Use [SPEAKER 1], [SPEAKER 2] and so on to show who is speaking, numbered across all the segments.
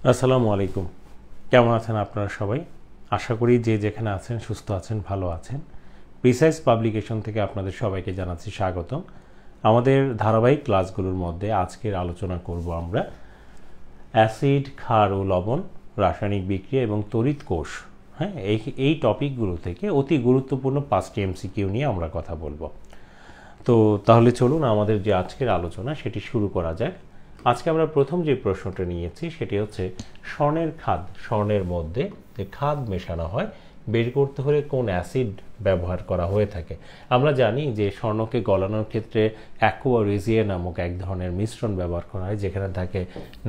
[SPEAKER 1] আসসালামু আলাইকুম। কেমন আছেন আপনারা সবাই? আশা করি যে যেখানে আছেন সুস্থ আছেন, ভালো আছেন। প্রিসাইজ পাবলিকেশন থেকে আপনাদের সবাইকে জানাচ্ছি স্বাগতম। আমাদের ধারাবাহিক ক্লাসগুলোর মধ্যে আজকের আলোচনা করব আমরা অ্যাসিড, ক্ষার ও লবণ, রাসায়নিক বিক্রিয়া এবং তড়িৎ কোষ। হ্যাঁ, এই টপিকগুলো থেকে অতি গুরুত্বপূর্ণ 5টি এমসিকিউ নিয়ে আমরা কথা বলবো। তো তাহলে চলুন আমাদের যে আজকের আলোচনা সেটি শুরু করা যাক। আজকে আমরা প্রথম যে প্রশ্নটা নিয়েছি সেটি হচ্ছে স্বর্ণের খাদ। স্বর্ণের মধ্যে যে খাদ মেশানো হয় বের করতে হলে কোন অ্যাসিড ব্যবহার করা হয়ে থাকে। আমরা জানি যে স্বর্ণকে গলানোর ক্ষেত্রে অ্যাকুয়া রেজিয়া নামক এক ধরনের মিশ্রণ ব্যবহার করা হয়, যেখানে থাকে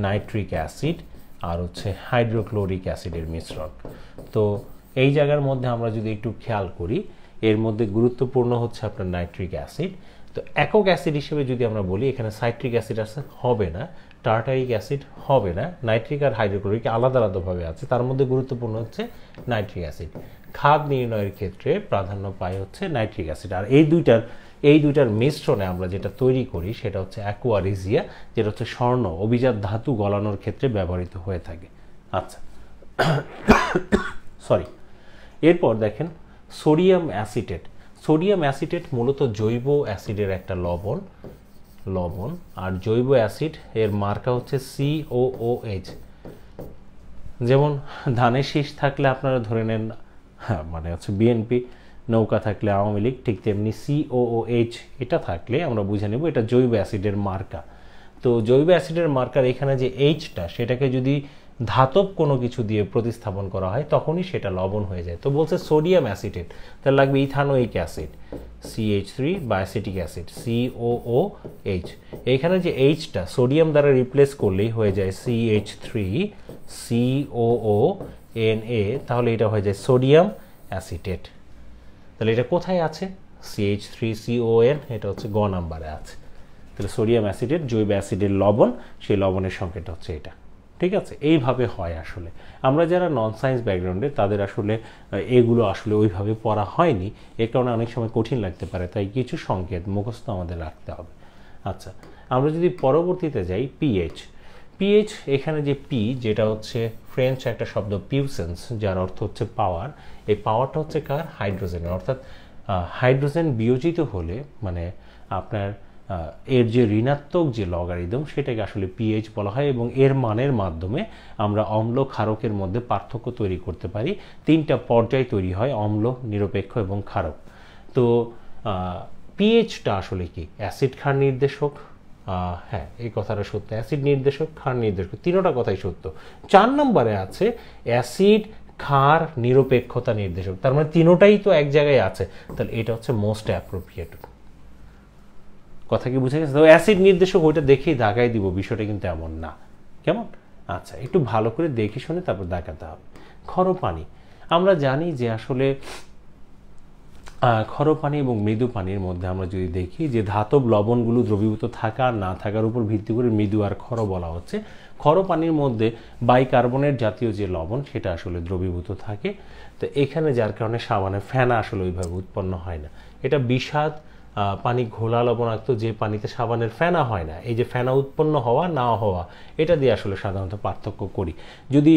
[SPEAKER 1] নাইট্রিক অ্যাসিড আর হচ্ছে হাইড্রোক্লোরিক অ্যাসিডের মিশ্রণ। তো এই জায়গার মধ্যে আমরা যদি একটু খেয়াল করি, এর মধ্যে গুরুত্বপূর্ণ হচ্ছে আপনার নাইট্রিক অ্যাসিড। তো একক অ্যাসিড হিসেবে যদি আমরা বলি, এখানে সাইট্রিক অ্যাসিড আছে হবে না, টার্টারিক অ্যাসিড হবে না, নাইট্রিক আর হাইড্রোক্লোরিক আলাদা আলাদাভাবে আছে, তার মধ্যে গুরুত্বপূর্ণ হচ্ছে নাইট্রিক অ্যাসিড। খাদ নির্ণয়ের ক্ষেত্রে প্রাধান্য পায় হচ্ছে নাইট্রিক অ্যাসিড। আর এই দুইটার মিশ্রণে আমরা যেটা তৈরি করি সেটা হচ্ছে অ্যাকুয়া রেজিয়া, যেটা হচ্ছে স্বর্ণ অভিজাত ধাতু গলানোর ক্ষেত্রে ব্যবহৃত হয়ে থাকে। আচ্ছা, সরি। এরপর দেখেন সোডিয়াম অ্যাসিটেট। সোডিয়াম অ্যাসিটেট মূলত জৈব অ্যাসিডের একটা লবণ আর জৈব অ্যাসিড এর মার্কা হচ্ছে COOH। যেমন ধানের শীষ থাকলে আপনারা ধরে নেন, হ্যাঁ, মানে হচ্ছে বিএনপি, নৌকা থাকলে আওয়ামী লীগ, ঠিক তেমনি COOH এটা থাকলে আমরা বুঝে নেব এটা জৈব অ্যাসিডের মার্কা। তো জৈব অ্যাসিডের মার্কার এখানে যে এইচটা, সেটাকে যদি ধাতব কোনো কিছু দিয়ে প্রতিস্থাপন করা হয় তখনই সেটা লবণ হয়ে যায়। তো বলছে সোডিয়াম অ্যাসিটেট, তাহলে লাগবে ইথানোইক অ্যাসিড CH3 বা অ্যাসিটিক অ্যাসিড COOH। এইখানে যে এইচটা সোডিয়াম দ্বারা রিপ্লেস করলেই হয়ে যায় CH3COONA, তাহলে এটা হয়ে যায় সোডিয়াম অ্যাসিটেট। তাহলে এটা কোথায় আছে? CH3CON, এটা হচ্ছে গ নাম্বারে আছে। তাহলে সোডিয়াম অ্যাসিডের জৈব অ্যাসিডের লবণ, সেই লবণের সংকেতটা হচ্ছে এটা। ঠিক আছে, এইভাবে হয়। আসলে আমরা যারা নন সায়েন্স ব্যাকগ্রাউন্ডে তাদের আসলে এগুলো আসলে ওইভাবে পড়া হয়নি, এর কারণে অনেক সময় কঠিন লাগতে পারে, তাই কিছু সংকেত মুখস্থ আমাদের রাখতে হবে। আচ্ছা, আমরা যদি পরবর্তীতে যাই পিএইচ, এখানে যে পি, যেটা হচ্ছে ফ্রেঞ্চ একটা শব্দ পিউসেন্স, যার অর্থ হচ্ছে পাওয়ার। এই পাওয়ারটা হচ্ছে কার? হাইড্রোজেনের। অর্থাৎ হাইড্রোজেন বিয়োজিত হলে মানে আপনার এর যে ঋণাত্মক যে লগারিদম, সেটাকে আসলে পিএইচ বলা হয়, এবং এর মানের মাধ্যমে আমরা অম্ল ক্ষারকের মধ্যে পার্থক্য তৈরি করতে পারি। 3টা পর্যায় তৈরি হয়, অম্ল, নিরপেক্ষ এবং ক্ষারক। তো পিএইচটা আসলে কি? অ্যাসিড ক্ষার নির্দেশক। হ্যাঁ, এই কথাটা সত্য, অ্যাসিড নির্দেশক, ক্ষার নির্দেশক, তিনোটা কথাই সত্য। 4 নম্বরে আছে অ্যাসিড ক্ষার নিরপেক্ষতা নির্দেশক, তার মানে তিনোটাই তো এক জায়গায় আছে, তাহলে এটা হচ্ছে মোস্ট অ্যাপ্রোপ্রিয়েট। কথা কি বুঝে গেছে? তো অ্যাসিড নির্দেশক ওইটা দেখেই দাগাই দিব, বিষয়টা কিন্তু এমন না। কেমন? আচ্ছা, একটু ভালো করে দেখে শুনে তারপর দাগাতে হবে। ক্ষরপানি, আমরা জানি যে আসলে ক্ষরপানি এবং মৃদু পানির মধ্যে আমরা যদি দেখি যে ধাতব লবণগুলো দ্রবীভূত থাকা আর না থাকার উপর ভিত্তি করে মৃদু আর ক্ষর বলা হচ্ছে। ক্ষরপানির মধ্যে বাইকার্বনেট জাতীয় যে লবণ, সেটা আসলে দ্রবীভূত থাকে। তো এখানে যার কারণে সাবানে ফেনা আসলে ওইভাবে উৎপন্ন হয় না। এটা বিষাদ পানি ঘোলা লবণাক্ত, যে পানিতে সাবানের ফেনা হয় না। এই যে ফেনা উৎপন্ন হওয়া না হওয়া, এটা দিয়ে আসলে সাধারণত পার্থক্য করি। যদি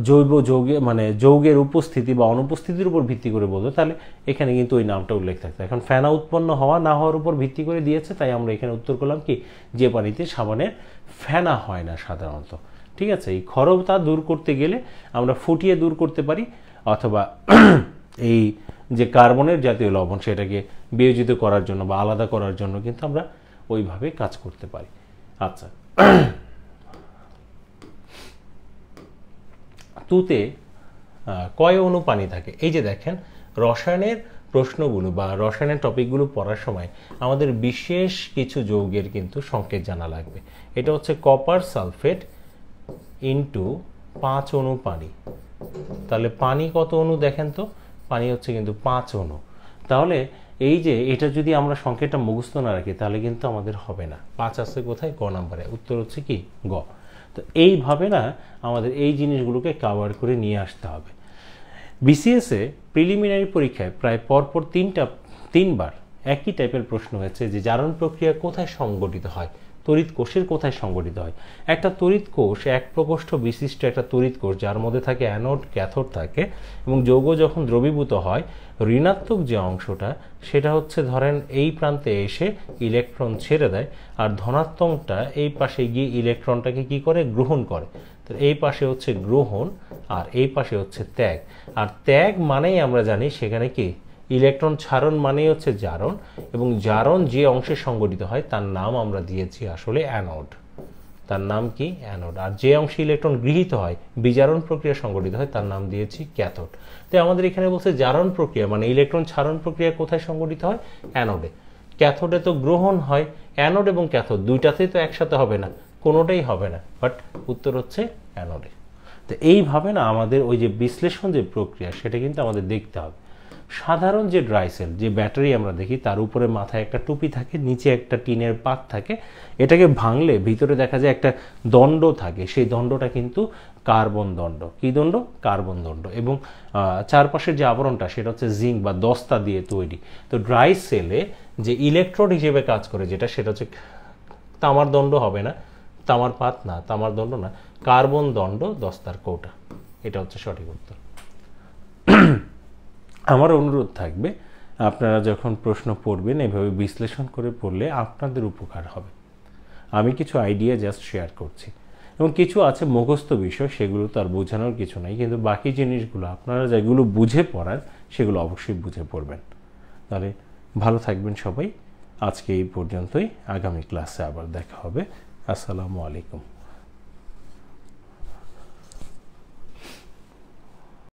[SPEAKER 1] জৈব যৌগে মানে যৌগের উপস্থিতি বা অনুপস্থিতির উপর ভিত্তি করে বলতো, তাহলে এখানে কিন্তু ওই নামটা উল্লেখ থাকতো। এখন ফেনা উৎপন্ন হওয়া না হওয়ার উপর ভিত্তি করে দিয়েছে, তাই আমরা এখানে উত্তর করলাম কি, যে পানিতে সাবানের ফেনা হয় না সাধারণত। ঠিক আছে, এই ক্ষরতা দূর করতে গেলে আমরা ফুটিয়ে দূর করতে পারি, অথবা এই যে কার্বনের জাতীয় লবণ, সেটাকে বিয়োজিত করার জন্য বা আলাদা করার জন্য কিন্তু আমরা ওইভাবে কাজ করতে পারি। আচ্ছা, তুতে কয় অণু পানি থাকে? এই যে দেখেন, রসায়নের প্রশ্নগুলো বা রসায়নের টপিকগুলো পড়ার সময় আমাদের বিশেষ কিছু যৌগের কিন্তু সংকেত জানা লাগবে। এটা হচ্ছে কপার সালফেট ইন্টু 5 অণু পানি। তাহলে পানি কত অণু দেখেন তো? পানি হচ্ছে কিন্তু 5 অণু। তাহলে এই যে এটা যদি আমরা সংকেতটা মুখস্থ না রাখি, তাহলে কিন্তু আমাদের হবে না। 5 আছে কোথায়? গ নাম্বারে। উত্তর হচ্ছে কি? গ। তো এইভাবে না আমাদের এই জিনিসগুলোকে কভার করে নিয়ে আসতে হবে। বিসিএসে প্রিলিমিনারি পরীক্ষায় প্রায় পরপর তিনবার একই টাইপের প্রশ্ন হয়েছে যে জারণ প্রক্রিয়া কোথায় সংগঠিত হয়, তড়িৎ কোষের কোথায় সংগঠিত হয়। একটা তড়িৎ কোষ এক প্রকোষ্ঠ বিশিষ্ট একটা তড়িৎ কোষ, যার মধ্যে থাকে অ্যানোড ক্যাথোড থাকে, এবং যৌগ যখন দ্রবীভূত হয় ঋণাত্মক যে অংশটা সেটা হচ্ছে ধরেন এই প্রান্তে এসে ইলেকট্রন ছেড়ে দেয়, আর ধনাত্মকটা এই পাশে গিয়ে ইলেকট্রনটাকে কি করে, গ্রহণ করে। তো এই পাশে হচ্ছে গ্রহণ আর এই পাশে হচ্ছে ত্যাগ। আর ত্যাগ মানেই আমরা জানি সেখানে কি ইলেকট্রন ছাড়ন মানেই হচ্ছে জারণ, এবং জারণ যে অংশে সংগঠিত হয় তার নাম আমরা দিয়েছি আসলে অ্যানোড। তার নাম কি, অ্যানোড। আর যে অংশে ইলেকট্রন গৃহীত হয়, বিজারণ প্রক্রিয়া সংগঠিত হয়, তার নাম দিয়েছি ক্যাথোড। তো আমাদের এখানে বলছে জারণ প্রক্রিয়া মানে ইলেকট্রন ছাড়ন প্রক্রিয়া কোথায় সংগঠিত হয়, অ্যানোডে। ক্যাথোডে তো গ্রহণ হয়, অ্যানোড এবং ক্যাথোড দুইটাতেই তো একসাথে হবে না, কোনোটাই হবে না, বাট উত্তর হচ্ছে অ্যানোডে। তো এইভাবে না আমাদের ওই যে বিশ্লেষণ যে প্রক্রিয়া সেটা কিন্তু আমাদের দেখতে হবে। সাধারণ যে ড্রাই সেল, যে ব্যাটারি আমরা দেখি, তার উপরে মাথায় একটা টুপি থাকে, নিচে একটা টিনের পাত থাকে, এটাকে ভাঙলে ভিতরে দেখা যায় একটা দণ্ড থাকে, সেই দণ্ডটা কিন্তু কার্বন দণ্ড। কি দণ্ড, কার্বন দণ্ড। এবং চারপাশের যে আবরণটা সেটা হচ্ছে জিঙ্ক বা দস্তা দিয়ে তৈরি। তো ড্রাই সেলে যে ইলেকট্রোড হিসেবে কাজ করে যেটা, সেটা হচ্ছে তামার দণ্ড হবে না, তামার পাত না, তামার দণ্ড না, কার্বন দণ্ড দস্তার কৌটা। এটা হচ্ছে সঠিক উত্তর। আমার অনুরোধ থাকবে আপনারা যখন প্রশ্ন পড়বেন এভাবে বিশ্লেষণ করে পড়লে আপনাদের উপকার হবে। আমি কিছু আইডিয়া জাস্ট শেয়ার করছি, এবং কিছু আছে মুখস্থ বিষয়, সেগুলো তো আর বোঝানোর কিছু নাই, কিন্তু বাকি জিনিসগুলো আপনারা যেগুলো বুঝে পড়ার সেগুলো অবশ্যই বুঝে পড়বেন। তাহলে ভালো থাকবেন সবাই। আজকে এই পর্যন্তই, আগামী ক্লাসে আবার দেখা হবে। আসসালামু আলাইকুম।